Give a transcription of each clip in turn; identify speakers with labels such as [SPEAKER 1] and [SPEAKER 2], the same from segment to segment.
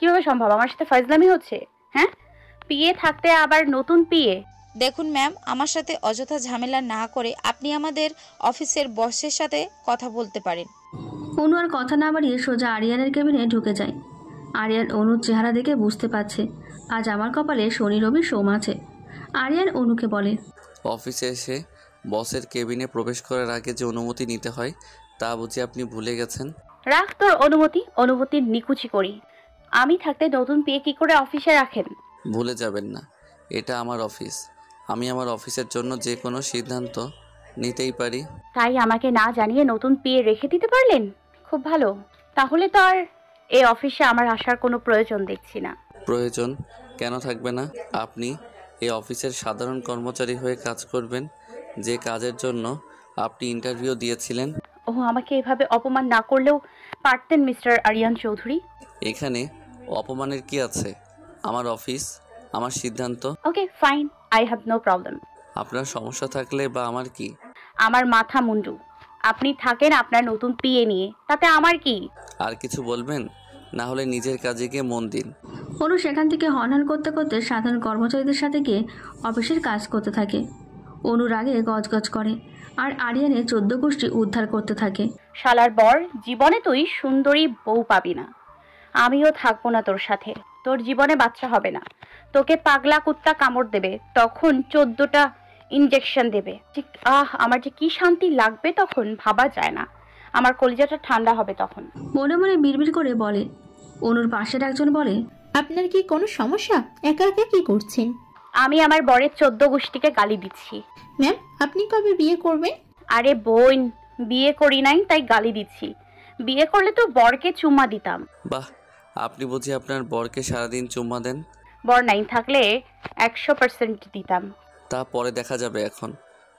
[SPEAKER 1] কিভাবে সম্ভব? আমার সাথে ফাজলামি হচ্ছে? হ্যাঁ, পিএ থাকতে আবার নতুন পিএ।
[SPEAKER 2] দেখুন ম্যাম, আমার সাথে অযথা ঝামেলা না করে আপনি আমাদের অফিসের বসের সাথে কথা বলতে পারেন।
[SPEAKER 3] অনু আর কথা না বাড়িয়ে সোজা আরিয়ানের কেবিনে ঢুকে যায়। আরিয়ান অনুর চেহারা দেখে বুঝতে পারছে আজ আমার কপালে শনি রবি সোম আছে। আরিয়ান অনুকে বলে,
[SPEAKER 4] অফিসে এসে বসের কেবিনে প্রবেশ করার আগে যে অনুমতি নিতে হয় তা বুঝি আপনি ভুলে গেছেন?
[SPEAKER 1] রাখ তোর অনুমতির নিকুচি করি। আমি থাকতে নতুন পিএ কি করে অফিসে রাখেন?
[SPEAKER 4] ভুলে যাবেন না, এটা আমার অফিস। আমি আমার অফিসের জন্য যে কোনো সিদ্ধান্ত নিতেই পারি।
[SPEAKER 1] তাই আমাকে না জানিয়ে নতুন পিএ রেখে দিতে পারলেন? খুব ভালো। তাহলে তো আর এই অফিসে আমার আসার কোনো প্রয়োজন দেখছি না।
[SPEAKER 4] প্রয়োজন কেন থাকবে না? আপনি এই অফিসের সাধারণ কর্মচারী হয়ে কাজ করবেন, যে কাজের জন্য আপনি ইন্টারভিউ দিয়েছিলেন।
[SPEAKER 1] ওহ, আমাকে এভাবে অপমান না করলেও পারতেন মিস্টার আরিয়ান চৌধুরী।
[SPEAKER 4] এখানে অপমানের কি আছে? আমার অফিস, আমার সিদ্ধান্ত।
[SPEAKER 1] Okay fine, I have no problem.
[SPEAKER 4] আপনার সমস্যা থাকলে বা আমার কি?
[SPEAKER 1] আমার মাথা মুন্ডু। আপনি থাকেন আপনার নতুন পিএ নিয়ে, তাতে আমার কি?
[SPEAKER 4] আর কিছু বলবেন? না হলে নিজের কাজে গিয়ে মন দিন।
[SPEAKER 3] অনু সেখান থেকে হনহন করতে করতে সাধারণ কর্মচারীদের সাথে গিয়ে অফিসের কাজ করতে থাকে। অনুর আগে গজগজ করে আর আরিয়ানের 14 গোষ্ঠী উদ্ধার করতে থাকে।
[SPEAKER 1] শালার বর, জীবনে তুই সুন্দরী বউ পাবি না। আমিও থাকবো না তোর সাথে। তোর জীবনে বাচ্চা হবে না। তোকে পাগলা কুত্তা কামড় দেবে, তখন 14টা ইনজেকশন দেবে। ঠিক আমার যে কি শান্তি লাগবে তখন ভাবা যায় না। আমার কলিজাটা ঠান্ডা হবে তখন।
[SPEAKER 3] মনে মনে বিড়বিড় করে বলে। অনুর পাশের একজন বলে,
[SPEAKER 5] আপনার কি কোনো সমস্যা? একা একা কি করছেন?
[SPEAKER 1] আমি আমার বরের 14 গোষ্ঠীকে গালি দিচ্ছি।
[SPEAKER 5] ম্যাম, আপনি কবে বিয়ে করবেন?
[SPEAKER 1] আরে বোন, বিয়ে করি নাই তাই গালি দিচ্ছি। বিয়ে করলে তো বরকে চুম্মা দিতাম।
[SPEAKER 4] বাহ, আপনি বুঝি আপনার বরকে সারাদিন চুম্মা দেন?
[SPEAKER 1] বর নাই থাকলে 100% দিতাম।
[SPEAKER 4] তা পরে দেখা যাবে। এখন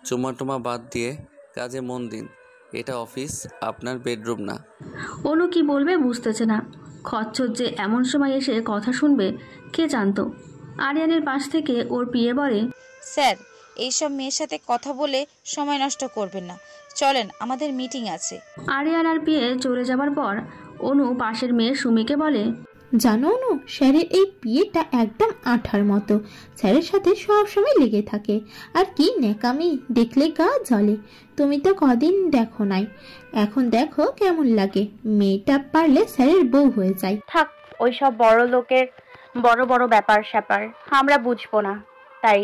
[SPEAKER 4] চুম্মা টুমা বাদ দিয়ে কাজে মন দিন। এটা অফিস, আপনার বেডরুম না।
[SPEAKER 3] অনু কি বলবে বুঝতেছে না। খচ্চর যে এমন সময় এসে কথা শুনবে কে জানতো। আরিয়ানের পাশ থেকে ওর পিয়ে বলে,
[SPEAKER 2] স্যার, এইসব মেয়ের সাথে কথা বলে সময় নষ্ট করবেন না, চলেন আমাদের মিটিং আছে।
[SPEAKER 3] আরিয়ান আর পিয়ে চলে যাবার পর অনু পাশের মেয়ে সুমিকে বলে,
[SPEAKER 5] জানো অনু, স্যারের এই বিয়েটা একদম আঠার মতো। স্যারের সাথে সব সময় লেগে থাকে। আর কি ন্যাকামি, দেখলে গা জ্বলে। তুমি তো কদিন দেখো নাই, এখন দেখো কেমন লাগে। মেয়েটা পারলে স্যারের বউ হয়ে যায়।
[SPEAKER 1] থাক, ওইসব বড় লোকের বড় বড় ব্যাপার স্যাপার আমরা বুঝবো না, তাই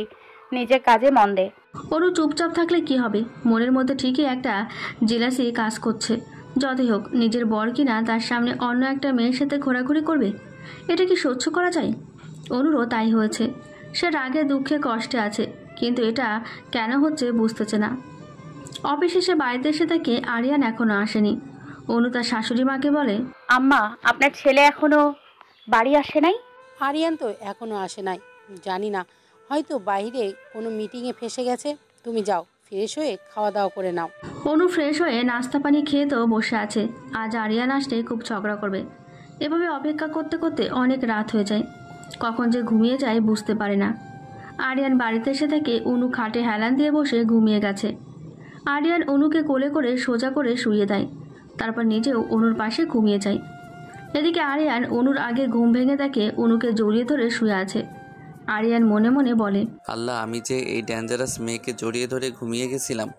[SPEAKER 1] নিজের কাজে মন দে।
[SPEAKER 3] অনু চুপচাপ থাকলে কি হবে? মনের মধ্যে ঠিকই একটা জেলাসি কাজ করছে। যতই হোক, নিজের বর কিনা তার সামনে অন্য একটা মেয়ের সাথে ঘোরাঘুরি করবে, এটা কি সহ্য করা যায়? অনুরও তাই হয়েছে। সে রাগে দুঃখে কষ্টে আছে, কিন্তু এটা কেন হচ্ছে বুঝতেছে না। অফিসে সে বাড়িতে এসে থেকে আরিয়ান এখনো আসেনি। অনু তার শাশুড়ি মাকে বলে,
[SPEAKER 1] আম্মা, আপনার ছেলে এখনো বাড়ি আসে নাই?
[SPEAKER 6] আরিয়ান তো এখনো আসে নাই, জানি না, হয়তো বাইরে কোনো মিটিংয়ে ফেসে গেছে। তুমি যাও, ফ্রেশ হয়ে খাওয়া দাওয়া করে নাও।
[SPEAKER 3] অনু ফ্রেশ হয়ে নাস্তা পানি খেয়ে তো বসে আছে। আজ আরিয়ান আসলে খুব ঝগড়া করবে। এভাবে অপেক্ষা করতে করতে অনেক রাত হয়ে যায়। কখন যে ঘুমিয়ে যায় বুঝতে পারে না। আরিয়ান বাড়িতে এসে থেকে অনু খাটে হেলান দিয়ে বসে ঘুমিয়ে গেছে। আরিয়ান অনুকে কোলে করে সোজা করে শুইয়ে দেয়, তারপর নিজেও অনুর পাশে ঘুমিয়ে যায়। এদিকে আরিয়ান অনুর আগে ঘুম ভেঙে দেখে অনুকে জড়িয়ে ধরে শুয়ে আছে। আরিয়ান মনে মনে বলে,
[SPEAKER 4] আল্লাহ, আমি যে এই ডেঞ্জারাস মেয়েকে জড়িয়ে ধরে ঘুমিয়ে গেছিলাম,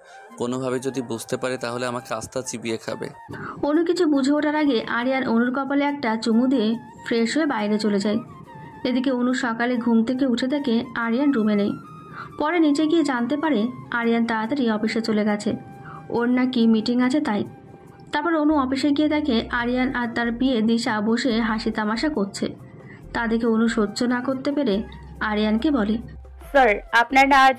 [SPEAKER 4] কোনোভাবে যদি বুঝতে পারে তাহলে আমাকে আস্তা চিবিয়ে খাবে।
[SPEAKER 3] অনু কিছু বুঝে ওঠার আগে আরিয়ান অনুর কপালে একটা চুমু দিয়ে ফ্রেশ হয়ে বাইরে চলে যায়। এদিকে অনু সকালে ঘুম থেকে উঠে দেখে আরিয়ান রুমে নেই। পরে নিচে গিয়ে জানতে পারে আরিয়ান তাড়াতাড়ি অফিসে চলে গেছে, ওর নাকি মিটিং আছে তাই। তারপর অনু অফিসে গিয়ে দেখে আরিয়ান আর তার বিয়ে দিশা বসে হাসি তামাশা করছে। তা দেখে অনু সহ্য না করতে পেরে আরিয়ানকে বলে,
[SPEAKER 1] স্যার, আপনার না আজ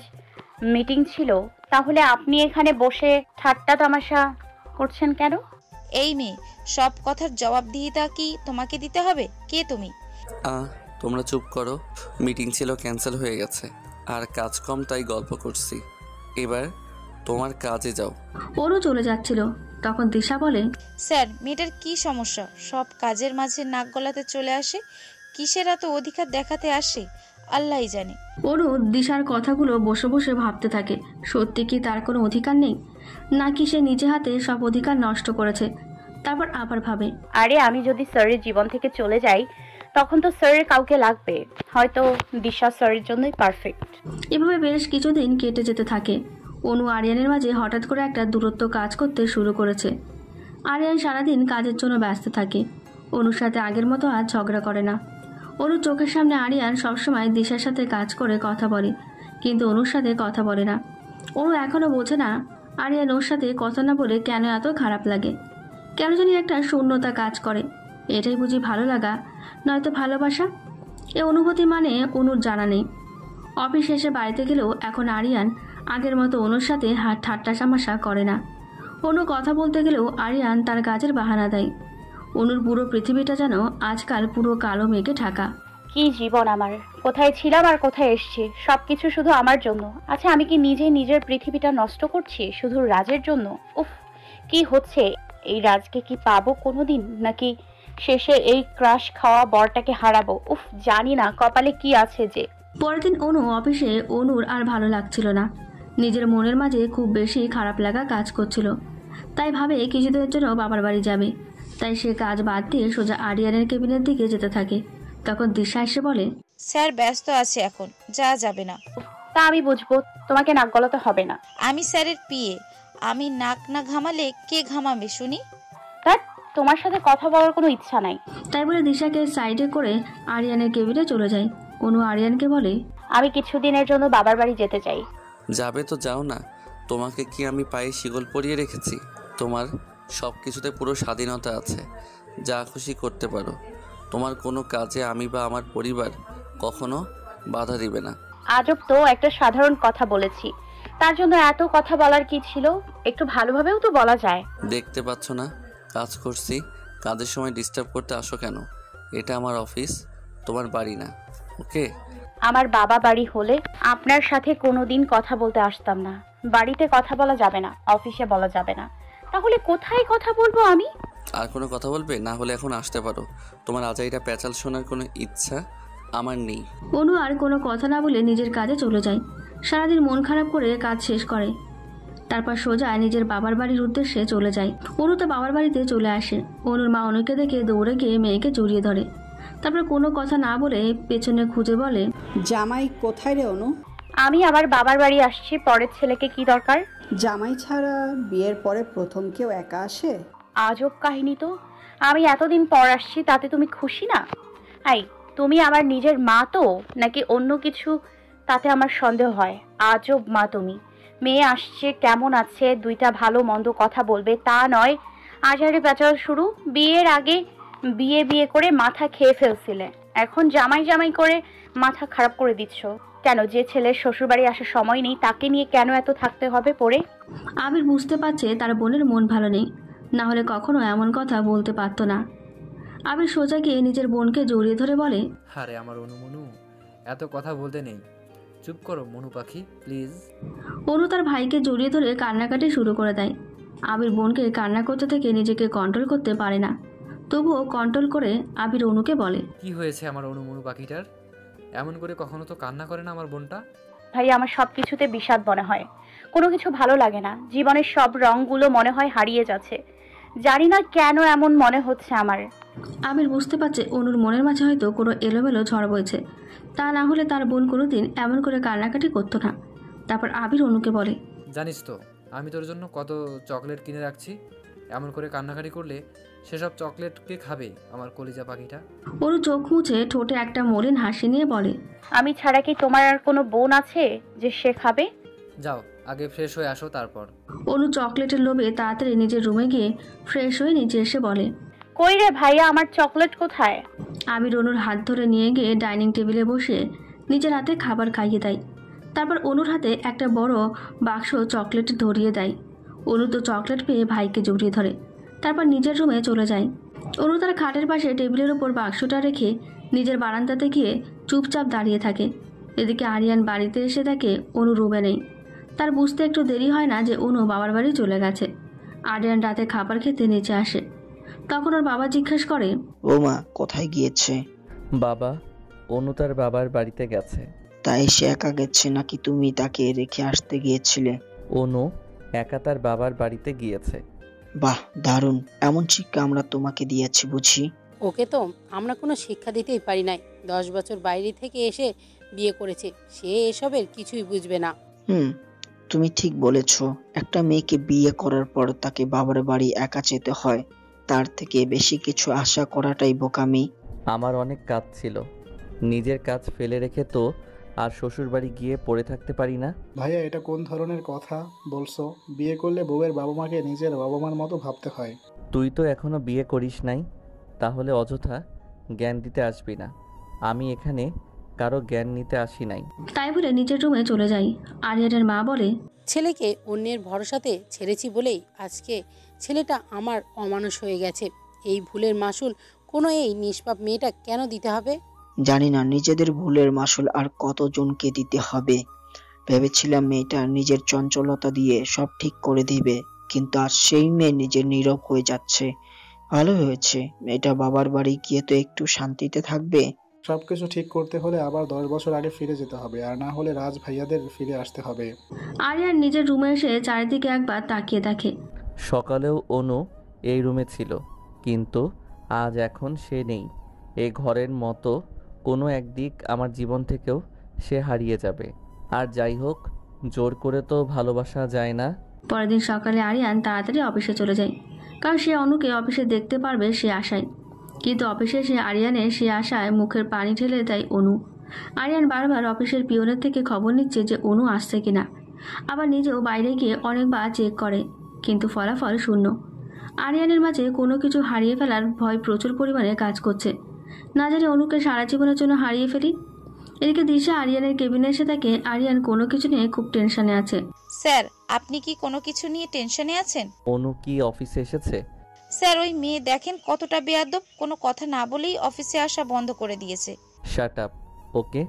[SPEAKER 1] মিটিং ছিল, তাহলে আপনি এখানে বসে ঠাট্টা তামাশা করছেন কেন?
[SPEAKER 2] এই মেয়ে, সব কথার জবাবদিহিতা কি তোমাকে দিতে হবে? কে তুমি?
[SPEAKER 4] তোমরা চুপ করো। মিটিং ছিল, ক্যান্সেল হয়ে গেছে। আর কাজ কম তাই গল্প করছি। এবার তোমার কাজে যাও।
[SPEAKER 3] অনু চলে যাচ্ছিল, তখন দিশা বলে,
[SPEAKER 2] স্যার, মেয়েটার কি সমস্যা? সব কাজের মাঝে নাক গলাতে চলে আসে, কিসের এত অধিকার দেখাতে আসে আল্লাহই জানে।
[SPEAKER 3] অনু দিশার কথাগুলো বসে বসে ভাবতে থাকে, সত্যি কি তার কোনো অধিকার নেই, নাকি সে নিজে হাতে সব অধিকার নষ্ট করেছে। তারপর আবার ভাবে,
[SPEAKER 1] আরে আমি যদি স্যারের জীবন থেকে চলে যাই তখন তো স্যারের কাউকে লাগবে, হয়তো দিশা স্যারের জন্যই পারফেক্ট।
[SPEAKER 3] এভাবে বেশ কিছুদিন কেটে যেতে থাকে। অনু আরিয়ানের মাঝে হঠাৎ করে একটা দূরত্ব কাজ করতে শুরু করেছে। আরিয়ান সারাদিন কাজের জন্য ব্যস্ত থাকে। অনুর সাথে আগের মতো আর ঝগড়া করে না। অনুর চোখের সামনে আরিয়ান সবসময় দিশার সাথে কাজ করে কথা বলে, কিন্তু অনুর সাথে কথা বলে না। অনু এখনও বোঝে না আরিয়ান ওর সাথে কথা না বলে কেন এত খারাপ লাগে। কেন জানি একটা শূন্যতা কাজ করে। এটাই বুঝি ভালো লাগা, নয়তো ভালোবাসা? এ অনুভূতি মানে অনুর জানা নেই। অফিস শেষে বাড়িতে গেলেও এখন আরিয়ান আগের মতো অনুর সাথে ঠাট্টা তামাশা করে না। অনু কথা বলতে গেলেও আরিয়ান তার কাজের বাহানা দেয়। অনুর পুরো পৃথিবীটা যেন আজকাল পুরো কালো মেঘে ঢাকা।
[SPEAKER 1] কি জীবন আমার, কোথায় ছিলাম আর কোথায় এসছি, সবকিছু শুধু আমার জন্য। আচ্ছা, আমি কি নিজের পৃথিবীটা নষ্ট করছি শুধু রাজের জন্য? উফ, কি হচ্ছে? এই রাজকে কি পাবো কোনোদিন, নাকি শেষে এই ক্রাশ খাওয়া বরটাকে হারাবো? উফ, জানি না কপালে কি আছে যে।
[SPEAKER 3] পরের দিন অনু অফিসে। অনুর আর ভালো লাগছিল না। নিজের মনের মাঝে খুব বেশি খারাপ লাগা কাজ করছিল। তাই ভাবে কিছুদিনের জন্য বাবার বাড়ি যাবে। তাই সে কাজ বাদ দিয়ে সোজা আরিয়ানের কেবিনের দিকে যেতে থাকে। তখন দিশা এসে বলে,
[SPEAKER 2] স্যার ব্যস্ত আছে, এখন যাওয়া যাবে না।
[SPEAKER 1] তা আমি বুঝবো, তোমাকে নাক গলাতে হবে না।
[SPEAKER 2] আমি স্যারের পিয়ে, আমি নাক না ঘামালে কে ঘামাবে শুনি?
[SPEAKER 1] তার তোমার সাথে কথা বলার কোনো ইচ্ছা নাই।
[SPEAKER 3] তাই বলে দিশাকে সাইডে করে আরিয়ানের কেবিনে চলে যায়। অনু আরিয়ানকে বলে,
[SPEAKER 1] আমি কিছুদিনের জন্য বাবার বাড়ি যেতে চাই।
[SPEAKER 4] যাবে তো যাও না, তোমাকে কি আমি পায়ে শিকল পরিয়ে রেখেছি? তোমার সব কিছুতে পুরো স্বাধীনতা আছে, যা খুশি করতে পারো। তোমার কোনো কাজে আমি বা আমার পরিবার কখনো বাধা দিবে না।
[SPEAKER 1] আজব তো, একটা সাধারণ কথা বলেছি, তার জন্য এত কথা বলার কি ছিল? একটু ভালোভাবেও তো বলা যায়।
[SPEAKER 4] দেখতে পাচ্ছ না কাজ করছি, কাজের সময় ডিস্টার্ব করতে আসো কেন? এটা আমার অফিস, তোমার বাড়ি না, ওকে?
[SPEAKER 1] আমার বাবা বাড়ি হলে আপনার সাথে কোনোদিন কথা বলতে আসতাম না। বাড়িতে কথা বলা যাবে না, অফিসে বলা যাবে না, তাহলে কোথায় কথা বলবো আমি?
[SPEAKER 4] আর কোনো কথা বলবে? না হলে এখন আসতে পারো। তোমার আজাইরা প্যাচাল শোনার কোনো ইচ্ছা আমার নেই।
[SPEAKER 3] অনু আর কোনো কথা না বলে নিজের কাজে চলে যায়। সারাদিন মন খারাপ করে কাজ শেষ করে। তারপর সোজা নিজের বাবার বাড়ির উদ্দেশ্যে চলে যায়। অনু তো বাবার বাড়িতে চলে আসে। অনুর মা অনুকে দেখে দৌড়ে গিয়ে মেয়েকে জড়িয়ে ধরে। তারপর কোনো কথা না বলে পেছনে খুঁজে বলে,
[SPEAKER 7] জামাই কোথায় রে অনু?
[SPEAKER 1] আমি আমার বাবার বাড়ি আসছি, পরের ছেলেকে কি দরকার?
[SPEAKER 7] জামাই ছাড়া বিয়ের পরে প্রথম কেউ একা আসে?
[SPEAKER 1] আজব কাহিনী তো। আমি এতদিন পর আসছি, তাতে তুমি খুশি না? এই, তুমি আমার নিজের মা তো, নাকি অন্য কিছু, তাতে আমার সন্দেহ হয়। আজব মা তুমি। মেয়ে আসছে, কেমন আছে, দুইটা ভালো মন্দ কথা বলবে, তা নয় আজারে পেঁচাল শুরু। বিয়ের আগে বিয়ে করে মাথা খেয়ে ফেলছিলে, এখন জামাই জামাই করে মাথা খারাপ করে দিচ্ছ কেন? যে ছেলের শ্বশুরবাড়ি আসার সময় নেই, তাকে নিয়ে কেন এত থাকতে হবে পড়ে?
[SPEAKER 3] আবির বুঝতে পারছে তার বোনের মন ভালো নেই, না হলে কখনো এমন কথা বলতে পারত না। আবির সোজা গিয়ে নিজের বোনকে জড়িয়ে ধরে বলে,
[SPEAKER 8] আরে আমার অনু, এত কথা বলতে নেই, চুপ করো মনু পাখি প্লিজ।
[SPEAKER 3] অনু তার ভাইকে জড়িয়ে ধরে কান্নাকাটি শুরু করে দেয়। আবির বোনকে কান্না করতে থেকে নিজেকে কন্ট্রোল করতে পারে না। তবুও কন্ট্রোল করে আবির অনুকে বলে,
[SPEAKER 8] কি হয়েছে আমার মনু পাখিটার? এমন করে কখনো তো কান্না করে না আমার বোনটা।
[SPEAKER 1] ভাই, আমার সব কিছুতে বিষাদ মনে হয়, কোনো কিছু ভালো লাগে না। জীবনের সব রঙগুলো মনে হয় হারিয়ে যাচ্ছে। জানি না কেন এমন মনে হচ্ছে আমার।
[SPEAKER 3] আবির বুঝতে পারছে অনুর মনের মাঝে হয়তো কোনো এলোমেলো ঝড় বইছে। তা না হলে তার বোন কোনোদিন এমন করে কান্নাকাটি করতো না। তারপর আবির অনুকে বলে,
[SPEAKER 8] জানিস তো আমি তোর জন্য কত চকলেট কিনে রাখছি, এমন করে কান্নাকাটি করলে সেসব চকলেট কে খাবে আমার কলিজা পাখিটা?
[SPEAKER 3] অনু চোখ মুছে ঠোঁটে একটা মলিন হাসি নিয়ে বলে,
[SPEAKER 1] আমি ছাড়া কি তোমার আর কোনো বোন আছে যে সে খাবে?
[SPEAKER 8] যাও আগে ফ্রেশ হয়ে আসো তারপর।
[SPEAKER 3] অনু চকলেটের লোভে তাড়াতাড়ি নিজের রুমে গিয়ে ফ্রেশ হয়ে নিচে এসে বলে,
[SPEAKER 1] কই রে ভাইয়া, আমার চকলেট কোথায়?
[SPEAKER 3] আবির অনুর হাত ধরে নিয়ে গিয়ে ডাইনিং টেবিলে বসে নিজের হাতে খাবার খাইয়ে দেয়। তারপর অনুর হাতে একটা বড় বাক্স চকলেট ধরিয়ে দেয়। অনু তো চকলেট পেয়ে ভাইকে জড়িয়ে ধরে। তারপর নিজের রুমে চলে যায়। অনু তার খাটের পাশে টেবিলের ওপর বাক্সটা রেখে নিজের বারান্দাতে গিয়ে চুপচাপ দাঁড়িয়ে থাকে। এদিকে আরিয়ান বাড়িতে এসে দেখে অনু রুমে নেই। তার বুঝতে একটু দেরি হয় না যে অনু বাবার বাড়ি চলে গেছে। আরিয়ান রাতে খাবার খেতে নিচে আসে। তখন ওর বাবা জিজ্ঞেস করে,
[SPEAKER 9] ও মা কোথায় গিয়েছে?
[SPEAKER 10] বাবা, অনু তার বাবার বাড়িতে গেছে।
[SPEAKER 9] তাই সে একা গেছে নাকি তুমি তাকে রেখে আসতে গিয়েছিলে?
[SPEAKER 10] অনু একা তার বাবার বাড়িতে গিয়েছে।
[SPEAKER 9] বাহ দারুণ, এমন শিক্ষা আমরা তোমাকে দিয়েছি বুঝি।
[SPEAKER 6] ওকে তো আমরা কোনো শিক্ষা দিতেই পারি নাই। 10 বছর বাইরে থেকে এসে বিয়ে করেছে, সে এসবের কিছুই বুঝবে না।
[SPEAKER 9] তুমি ঠিক বলেছ। একটা মেয়েকে বিয়ে করার পর তাকে বাবার বাড়ি একা যেতে হয়, তার থেকে বেশি কিছু আশা করাটাই বোকামি।
[SPEAKER 10] আমার অনেক কাজ ছিল, নিজের কাজ ফেলে রেখে তো আর শ্বশুর বাড়ি গিয়ে পড়ে থাকতে পারি না।
[SPEAKER 11] ভাইয়া, এটা কোন ধরনের কথা বলছো? বিয়ে করলে বউয়ের বাবা মাকে নিজের বাবা মার মতো ভাবতে হয়।
[SPEAKER 10] তুই তো এখনো বিয়ে করিস নাই, তাহলে অযথা জ্ঞান দিতে আসবি না। আমি এখানে কারো জ্ঞান নিতে আসি নাই।
[SPEAKER 3] তাই বলে নিজের রুমে চলে যাই। আরিয়ানের মা বলে,
[SPEAKER 6] ছেলেকে অন্যের ভরসাতে ছেড়েছি বলেই আজকে ছেলেটা আমার অমানুষ হয়ে গেছে। এই ভুলের মাসুল কোনো এই নিষ্পাপ মেয়েটা কেন দিতে হবে?
[SPEAKER 9] জানি না নিজেদের ভুলের মাসুল আর কতজনকে দিতে হবে। ভেবেছিলাম মেয়েটা নিজের চঞ্চলতা দিয়ে সব ঠিক করে দিবে, কিন্তু আর সেই মেয়ে নিজের নীরব হয়ে যাচ্ছে। ভালো হয়েছে, মেয়েটা বাবার বাড়ি গিয়ে তো একটু শান্তিতে থাকবে।
[SPEAKER 11] সবকিছু ঠিক করতে হলে আবার 10 বছর আগে ফিরে যেতে হবে, আর না হলে রাজ ভাইয়াদের ফিরে আসতে হবে।
[SPEAKER 3] আরিয়ান নিজের রুমে এসে চারিদিকে একবার তাকিয়ে দেখে।
[SPEAKER 10] সকালেও অনু এই রুমে ছিল, কিন্তু আজ এখন সে নেই। এই ঘরের মতো কোনো একদিক আমার জীবন থেকেও সে হারিয়ে যাবে। আর যাই হোক, জোর করে তো ভালোবাসা যায় না।
[SPEAKER 3] পরের দিন সকালে আরিয়ান তাড়াতাড়ি অফিসে চলে যায়, কারণ সে অনুকে অফিসে দেখতে পারবে সে আশায়। কিন্তু অফিসে এসে আরিয়ানের সে আশায় মুখের পানি ঢেলে দেয় অনু। আরিয়ান বারবার অফিসের পিয়নের থেকে খবর নিচ্ছে যে অনু আসছে কিনা, আবার নিজেও বাইরে গিয়ে অনেকবার চেক করে, কিন্তু ফলাফল শূন্য। আরিয়ানের মাঝে কোনো কিছু হারিয়ে ফেলার ভয় প্রচুর পরিমাণে কাজ করছে। না জানি অনুকে সারা জীবনের জন্য হারিয়ে ফেলি। এদিকে দিশা আরিয়ানের কেবিনে এসে থাকে। আরিয়ান কোনো কিছু নিয়ে খুব টেনশনে আছে।
[SPEAKER 2] স্যার, আপনি কি কোনো কিছু নিয়ে টেনশনে আছেন?
[SPEAKER 10] অনু কি অফিসে এসেছে?
[SPEAKER 2] স্যার, ওই মেয়ে দেখেন কতটা বেয়াদব, কোনো কথা না বলেই অফিসে আসা বন্ধ করে দিয়েছে।
[SPEAKER 10] Shut up. ওকে,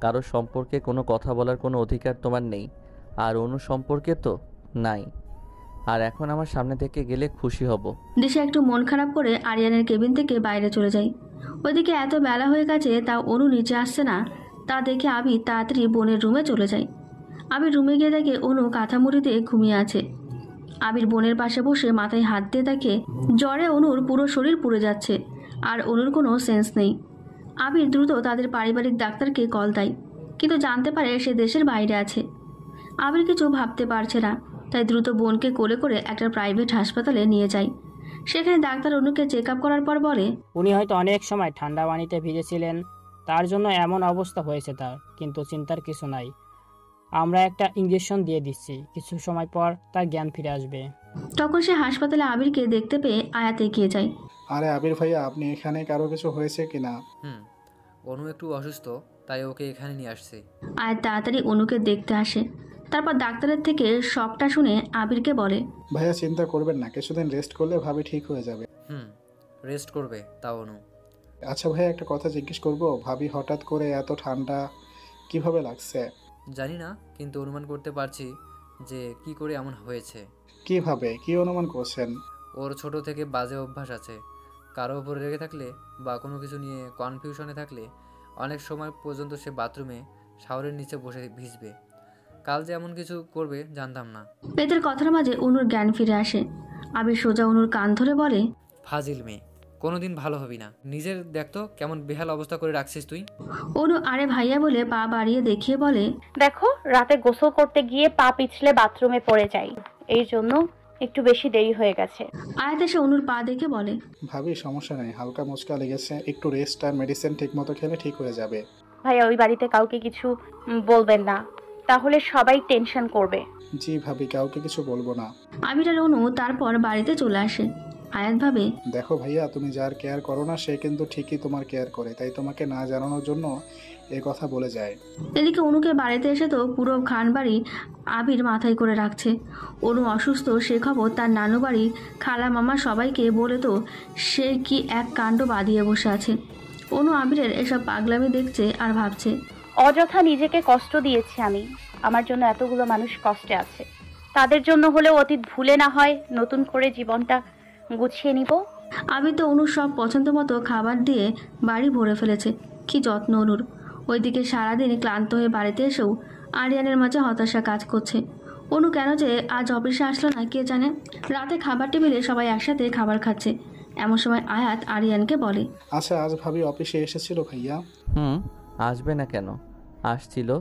[SPEAKER 10] কারো সম্পর্কে কোনো কথা বলার কোনো অধিকার তোমার নেই, আর অনু সম্পর্কে তো নাই। আর এখন আমার সামনে থেকে গেলে খুশি হব।
[SPEAKER 3] দিশা একটু মন খারাপ করে আরিয়ানের কেবিন থেকে বাইরে চলে যায়। ওইদিকে এত বেলা হয়ে গেছে, তা অনু নিচে আসছে না। তা দেখে আবির তাড়াতাড়ি বোনের রুমে চলে যায়। আবির রুমে গিয়ে দেখে অনু কাঁথা মুড়ি দিয়ে ঘুমিয়ে আছে। আবির বোনের পাশে বসে মাথায় হাত দিয়ে দেখে জ্বরে অনুর পুরো শরীর পুড়ে যাচ্ছে, আর অনুর কোনো সেন্স নেই। আবির দ্রুত তাদের পারিবারিক ডাক্তারকে কল দেয়, কিন্তু জানতে পারে সে দেশের বাইরে আছে। আবির কিছু ভাবতে পারছে না, তাই দ্রুত বোনকে কোলে করে একটা প্রাইভেট হাসপাতালে নিয়ে যায়। সেখানে ডাক্তার অনুকে চেক আপ করার পর বলে,
[SPEAKER 12] উনি হয়তো অনেক সময় ঠান্ডা পানিতে ভিজেছিলেন, তার জন্য এমন অবস্থা হয়েছে তার, কিন্তু চিন্তার কিছু নাই। আমরা একটা ইঞ্জেকশন দিয়ে দিচ্ছি, কিছু সময় পর তার জ্ঞান ফিরে আসবে।
[SPEAKER 3] তখন সে হাসপাতালে আবিরকে দেখতে পেয়ে আয়াত এগিয়ে যায়।
[SPEAKER 11] আরে আবির ভাইয়া, আপনি এখানে? কারো কিছু হয়েছে কিনা?
[SPEAKER 8] অনু একটু অসুস্থ, তাই ওকে এখানে নিয়ে আসছি।
[SPEAKER 3] আয়াত তাড়াতাড়ি অনুকে দেখতে আসে। তারপর ডাক্তারের থেকে সবটা শুনে আবিরকে বলে,
[SPEAKER 11] ভাইয়া চিন্তা করবেন না, কিছুদিন রেস্ট করলে ভাবি ঠিক হয়ে যাবে।
[SPEAKER 8] রেস্ট করবে তা অনু?
[SPEAKER 11] আচ্ছা ভাইয়া, একটা কথা জিজ্ঞেস করব, ভাবি হঠাৎ করে এত ঠান্ডা কিভাবে লাগছে?
[SPEAKER 8] জানি না, কিন্তু অনুমান করতে পারছি যে কি করে এমন হয়েছে।
[SPEAKER 11] কিভাবে, কি অনুমান করছেন?
[SPEAKER 8] ওর ছোট থেকে বাজে অভ্যাস আছে। কারো উপর রেগে থাকলে বা কোনো কিছু নিয়ে কনফিউশনে থাকলে অনেক সময় পর্যন্ত সে বাথরুমে শাওয়ারের নিচে বসে ভিজবে। কাল যে এমন কিছু করবে জানতাম না।
[SPEAKER 3] এদের কথার মাঝে অনুর জ্ঞান ফিরে আসে। আবির সোজা অনুর কান ধরে বলে,
[SPEAKER 8] ফাজিল মেয়ে, কোনোদিন ভালো হবি না। নিজের দেখতো কেমন বেহাল অবস্থা করে রাখছিস তুই।
[SPEAKER 3] অনু আরে ভাইয়া বলে পা বাড়িয়ে দেখিয়ে বলে,
[SPEAKER 1] দেখো, রাতে গোসল করতে গিয়ে পা পিছলে বাথরুমে পড়ে যাই, এই জন্য একটু বেশি দেরি হয়ে গেছে।
[SPEAKER 3] আয়াত এসে অনুর পা দেখে বলে,
[SPEAKER 11] ভাবি সমস্যা নেই, হালকা মুচকা লেগেছে, একটু রেস্ট আর মেডিসিন ঠিক মতো খেলে ঠিক হয়ে যাবে।
[SPEAKER 1] ভাইয়া, ওই বাড়িতে কাউকে কিছু বলবেন না, তাহলে সবাই টেনশন করবে।
[SPEAKER 11] জি ভাবি, কাউকে কিছু বলবো না।
[SPEAKER 3] আবির আর অনু তারপর বাড়িতে চলে আসে। আয়াত ভাবে,
[SPEAKER 11] দেখো ভাইয়া, তুমি যার কেয়ার করো না সে কিন্তু ঠিকই তোমার কেয়ার করে, তাই তোমাকে না জানানোর জন্য এই কথা বলে যায়।
[SPEAKER 3] এদিকে অনুকে বাড়িতে এসে তো পুরো খান বাড়ি আবির মাথায় করে রাখছে। অনু অসুস্থ সে খবর তার নানু বাড়ি খালা মামা সবাইকে বলে তো সে কি এক কাণ্ড বাঁধিয়ে বসে আছে। অনু আবিরের এসব পাগলামি দেখছে আর ভাবছে,
[SPEAKER 1] অযথা নিজেকে কষ্ট দিয়েছি আমি। আমার জন্য এতগুলো মানুষ কষ্টে আছে, তাদের জন্য হলেও অতীত ভুলে না হয় নতুন করে জীবনটা গুছিয়ে নিব।
[SPEAKER 3] আবির তো অনুর সব পছন্দ মতো খাবার দিয়ে বাড়ি ভরে ফেলেছে। কি যত্ন অনুর। ওইদিকে সারাদিন ক্লান্ত হয়ে বাড়িতে এসেও আরিয়ানের মাঝে হতাশা কাজ করছে। অনু কেন যে আজ অফিসে আসলো না কে জানে। রাতে খাবার টেবিলে সবাই একসাথে খাবার খাচ্ছে, এমন সময় আয়াত আরিয়ানকে বলে,
[SPEAKER 11] আচ্ছা, আজ ভাবি অফিসে এসেছিল ভাইয়া?
[SPEAKER 10] আসবে না কেন? আসছিল।